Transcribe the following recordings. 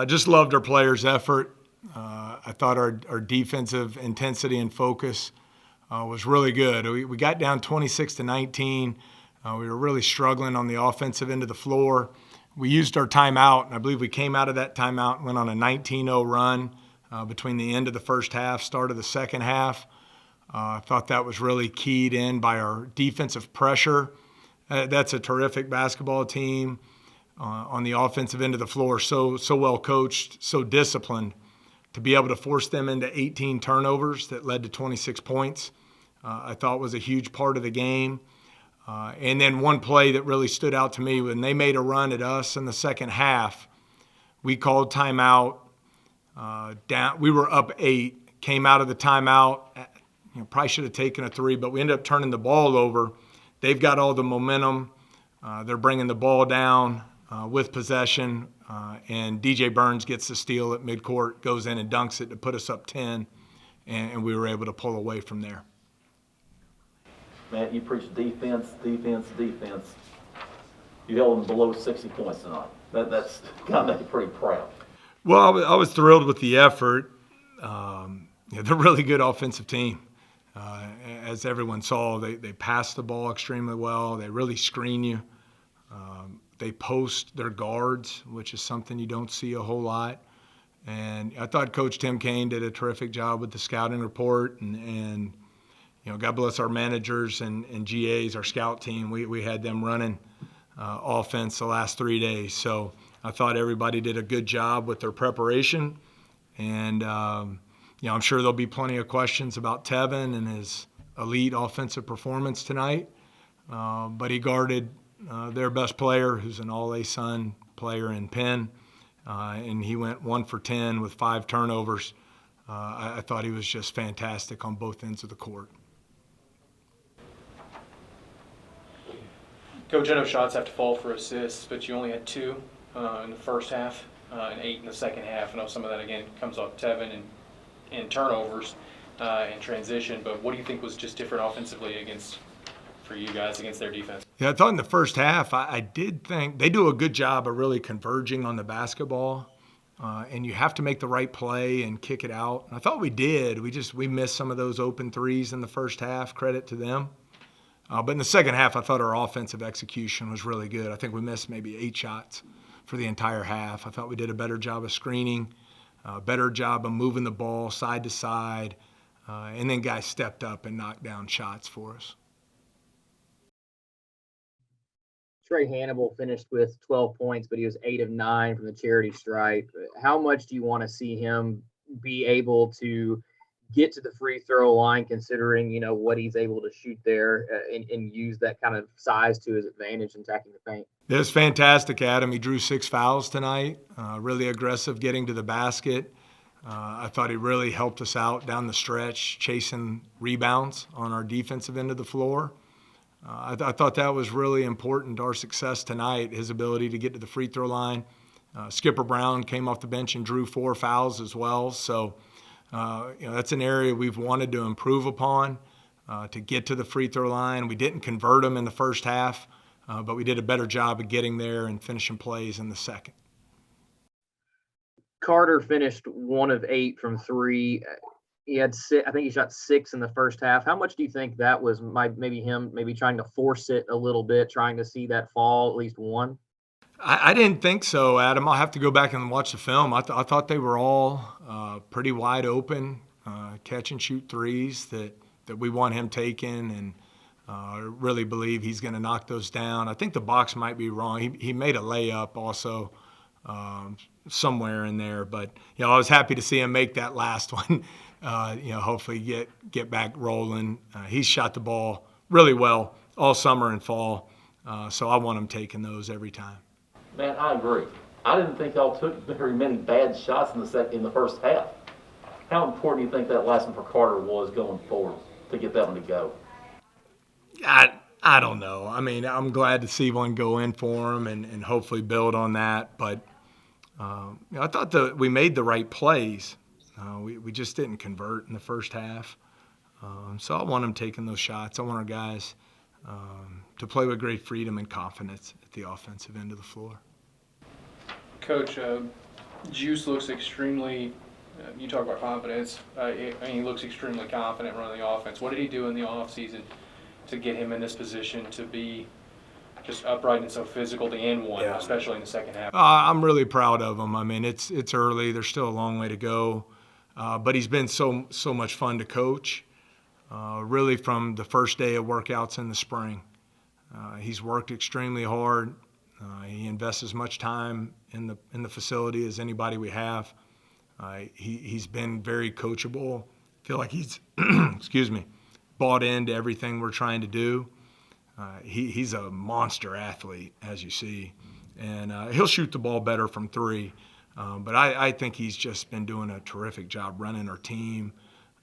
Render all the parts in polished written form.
Just loved our players' effort. I thought our defensive intensity and focus was really good. We got down 26-19. We were really struggling on the offensive end of the floor. We used our timeout, and I believe we came out of that timeout and went on a 19-0 run between the end of the first half, start of the second half. I thought that was really keyed in by our defensive pressure. That's a terrific basketball team on the offensive end of the floor, so well coached, so disciplined. To be able to force them into 18 turnovers that led to 26 points, I thought was a huge part of the game. And then one play that really stood out to me, when they made a run at us in the second half, we called timeout. We were up 8, came out of the timeout. Probably should have taken a 3, but we ended up turning the ball over. They've got all the momentum. They're bringing the ball down with possession, and DJ Burns gets the steal at midcourt, goes in and dunks it to put us up 10, and we were able to pull away from there. Matt, you preach defense, defense, defense. You held them below 60 points tonight. That's got to make you pretty proud. Well, I was thrilled with the effort. They're a really good offensive team. As everyone saw, they pass the ball extremely well. They really screen you. They post their guards, which is something you don't see a whole lot. And I thought Coach Tim Kaine did a terrific job with the scouting report. And God bless our managers and GAs, our scout team. We had them running offense the last 3 days. So I thought everybody did a good job with their preparation. And, I'm sure there'll be plenty of questions about Tevin and his elite offensive performance tonight. But he guarded their best player, who's an all-ASUN player in Penn, and he went 1 for 10 with 5 turnovers. I thought he was just fantastic on both ends of the court. Coach, I know shots have to fall for assists, but you only had 2 in the first half and 8 in the second half. I know some of that, again, comes off Tevin and turnovers and transition, but what do you think was just different offensively for you guys against their defense? Yeah, I thought in the first half, I did think they do a good job of really converging on the basketball, and you have to make the right play and kick it out. And I thought we did. We missed some of those open threes in the first half, credit to them. But in the second half, I thought our offensive execution was really good. I think we missed maybe 8 shots for the entire half. I thought we did a better job of screening, a better job of moving the ball side to side, and then guys stepped up and knocked down shots for us. Trey Hannibal finished with 12 points, but he was 8 of 9 from the charity stripe. How much do you want to see him be able to get to the free throw line, considering, what he's able to shoot there and use that kind of size to his advantage in attacking the paint? It was fantastic, Adam. He drew 6 fouls tonight, really aggressive getting to the basket. I thought he really helped us out down the stretch, chasing rebounds on our defensive end of the floor. I thought that was really important to our success tonight, his ability to get to the free throw line. Skipper Brown came off the bench and drew 4 fouls as well. So, that's an area we've wanted to improve upon, to get to the free throw line. We didn't convert them in the first half, but we did a better job of getting there and finishing plays in the second. Carter finished 1 of 8 from 3. He had 6, I think he shot 6 in the first half. How much do you think that was maybe him trying to force it a little bit, trying to see that fall, at least one? I didn't think so, Adam. I'll have to go back and watch the film. I thought they were all pretty wide open, catch and shoot threes that we want him taking, and I really believe he's going to knock those down. I think the box might be wrong. He made a layup also somewhere in there, but I was happy to see him make that last one. Hopefully get back rolling. He's shot the ball really well all summer and fall, so I want him taking those every time. Man, I agree. I didn't think y'all took very many bad shots in the first half. How important do you think that last one for Carter was going forward to get that one to go? I don't know. I mean, I'm glad to see one go in for him and hopefully build on that. But I thought that we made the right plays. We just didn't convert in the first half. So I want them taking those shots. I want our guys to play with great freedom and confidence at the offensive end of the floor. Coach, Juice looks extremely, you talk about confidence, he looks extremely confident running the offense. What did he do in the offseason to get him in this position to be just upright and so physical to end one, Yeah. especially in the second half? I'm really proud of him. I mean, it's early. There's still a long way to go, but he's been so much fun to coach. Really, from the first day of workouts in the spring, he's worked extremely hard. He invests as much time in the facility as anybody we have. He's been very coachable. I feel like he's excuse me, bought into everything we're trying to do. He's a monster athlete, as you see, and he'll shoot the ball better from three. But I think he's just been doing a terrific job running our team,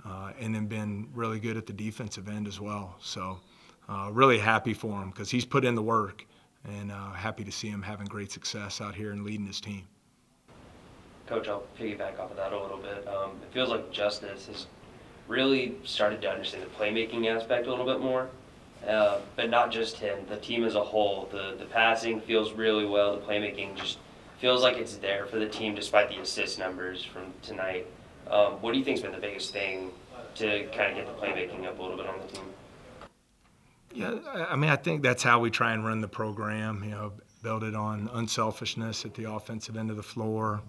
and then been really good at the defensive end as well. So really happy for him because he's put in the work, and happy to see him having great success out here and leading his team. Coach, I'll piggyback off of that a little bit. It feels like Justice has really started to understand the playmaking aspect a little bit more, but not just him. The team as a whole, the passing feels really well. The playmaking just feels like it's there for the team despite the assist numbers from tonight. What do you think's been the biggest thing to kind of get the playmaking up a little bit on the team? Yeah, I mean, I think that's how we try and run the program, build it on unselfishness at the offensive end of the floor,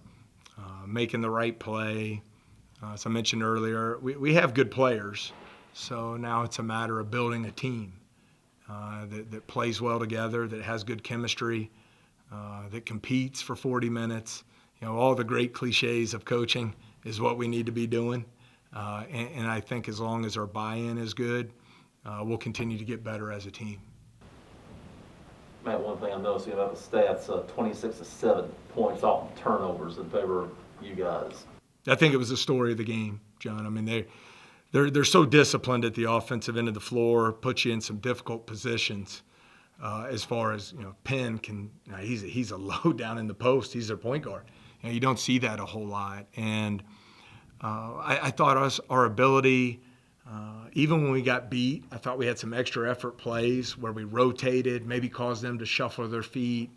making the right play. As I mentioned earlier, we have good players, so now it's a matter of building a team that plays well together, that has good chemistry, that competes for 40 minutes. All the great cliches of coaching is what we need to be doing, and I think as long as our buy-in is good, we'll continue to get better as a team. Matt, one thing I'm noticing about the stats, 26-7 points off turnovers in favor of you guys. I think it was the story of the game, John. I mean, they're so disciplined at the offensive end of the floor, put you in some difficult positions. As far as Penn can, he's a low down in the post. He's their point guard. You don't see that a whole lot. And I thought our ability. Even when we got beat, I thought we had some extra effort plays where we rotated, maybe caused them to shuffle their feet,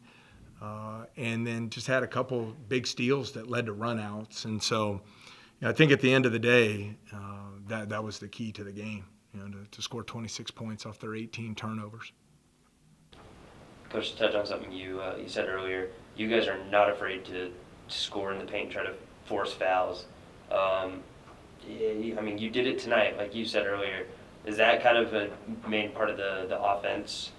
and then just had a couple big steals that led to runouts. And so I think at the end of the day, that was the key to the game, to score 26 points off their 18 turnovers. Coach, to touch on something you said earlier, you guys are not afraid to score in the paint and try to force fouls. I mean, you did it tonight, like you said earlier. Is that kind of a main part of the offense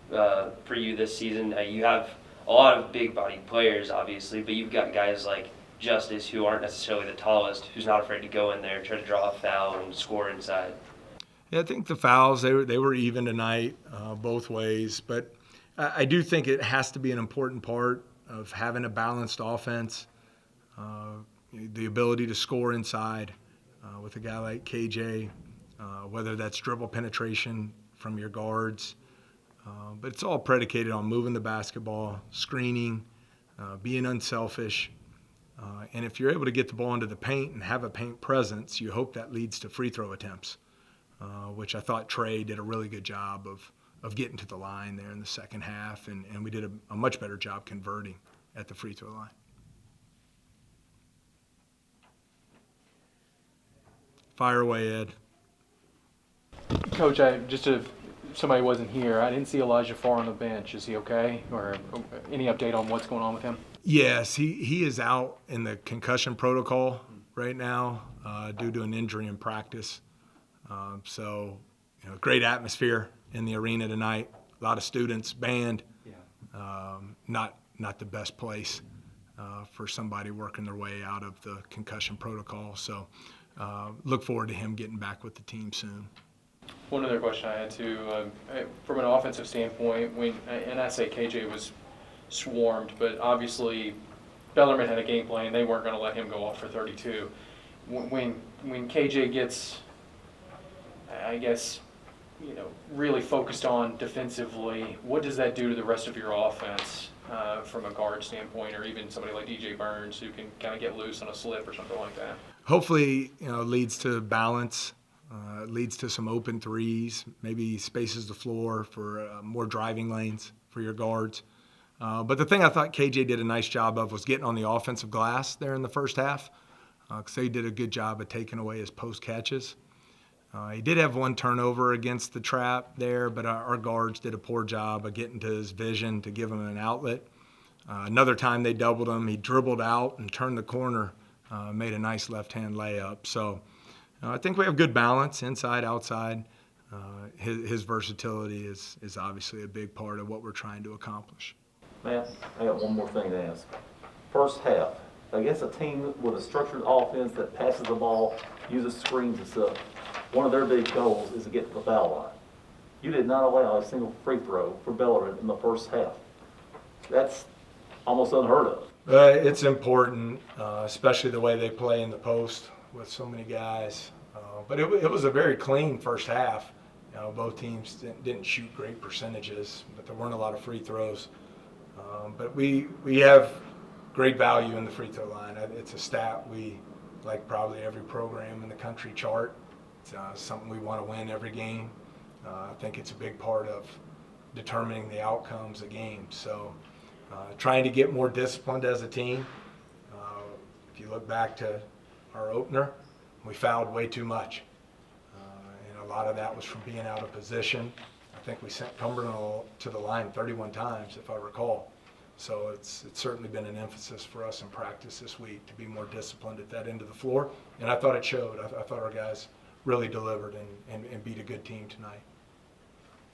for you this season? You have a lot of big-bodied players, obviously, but you've got guys like Justice who aren't necessarily the tallest, who's not afraid to go in there, try to draw a foul, and score inside. Yeah, I think the fouls, they were even tonight, both ways. But I do think it has to be an important part of having a balanced offense, the ability to score inside. With a guy like KJ, whether that's dribble penetration from your guards. But it's all predicated on moving the basketball, screening, being unselfish. And if you're able to get the ball into the paint and have a paint presence, you hope that leads to free throw attempts, which I thought Trey did a really good job of getting to the line there in the second half. And we did a much better job converting at the free throw line. Fire away, Ed. Coach, somebody wasn't here. I didn't see Elijah Farr on the bench. Is he okay? Or any update on what's going on with him? Yes, he is out in the concussion protocol right now due to an injury in practice. So, great atmosphere in the arena tonight. A lot of students, band. Not the best place for somebody working their way out of the concussion protocol. So, look forward to him getting back with the team soon. One other question I had too, from an offensive standpoint, and I say KJ was swarmed, but obviously Bellarmine had a game plan. They weren't going to let him go off for 32. When KJ gets, I guess, really focused on defensively, what does that do to the rest of your offense from a guard standpoint, or even somebody like DJ Burns who can kind of get loose on a slip or something like that? Hopefully, leads to balance, leads to some open threes, maybe spaces the floor for more driving lanes for your guards. But the thing I thought KJ did a nice job of was getting on the offensive glass there in the first half, because they did a good job of taking away his post catches. He did have one turnover against the trap there, but our guards did a poor job of getting to his vision to give him an outlet. Another time they doubled him, he dribbled out and turned the corner, made a nice left-hand layup. So I think we have good balance inside, outside. His versatility is obviously a big part of what we're trying to accomplish. Matt, I got one more thing to ask. First half, against a team with a structured offense that passes the ball, uses screens and stuff, one of their big goals is to get to the foul line. You did not allow a single free throw for Bellarmine in the first half. That's almost unheard of. It's important, especially the way they play in the post with so many guys. But it was a very clean first half. Both teams didn't shoot great percentages, but there weren't a lot of free throws. But we have great value in the free throw line. It's a stat we, like probably every program in the country, chart. It's something we want to win every game. I think it's a big part of determining the outcomes of games. So trying to get more disciplined as a team. If you look back to our opener, we fouled way too much. And a lot of that was from being out of position. I think we sent Cumberland to the line 31 times, if I recall. So it's certainly been an emphasis for us in practice this week to be more disciplined at that end of the floor. And I thought it showed. I thought our guys really delivered and beat a good team tonight.